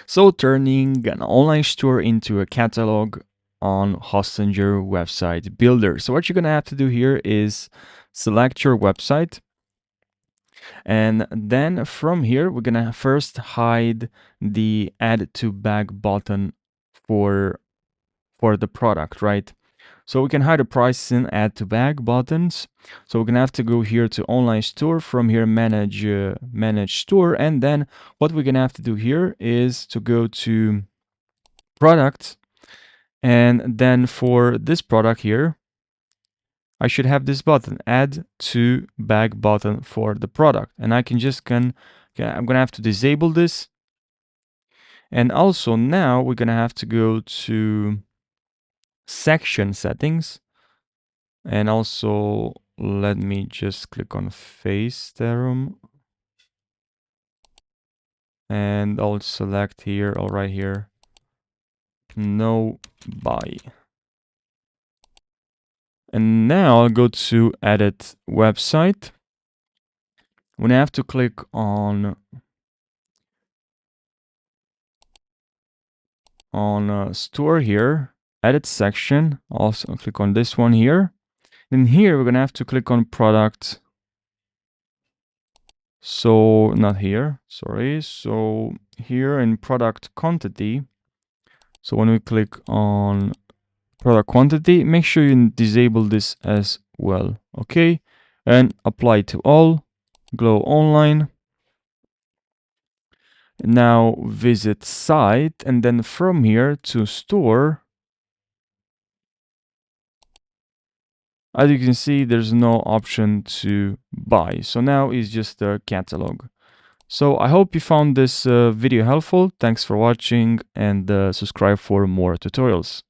So turning an online store into a catalog on Hostinger website builder. So what you're gonna have to do here is select your website, and then from here we're gonna first hide the add to bag button for the product, right? So we can hide the prices and add to bag buttons. So we're gonna have to go here to online store, from here manage store, and then what we're gonna have to do here is to go to product, and then for this product here I should have this button, add to bag button for the product, and I can just I'm gonna have to disable this. And also now we're gonna have to go to section settings, and also let me just click on face theorem, and I'll select here, all right here, no buy. And now I'll go to edit website. I'm gonna have to click on store here, edit section, also click on this one here. Then here we're gonna have to click on product. So not here, sorry. So here in product quantity, so when we click on product quantity, make sure you disable this as well, okay? And apply to all, glow online. Now visit site, and then from here to store, as you can see, there's no option to buy. So now it's just a catalog. So I hope you found this video helpful. Thanks for watching, and subscribe for more tutorials.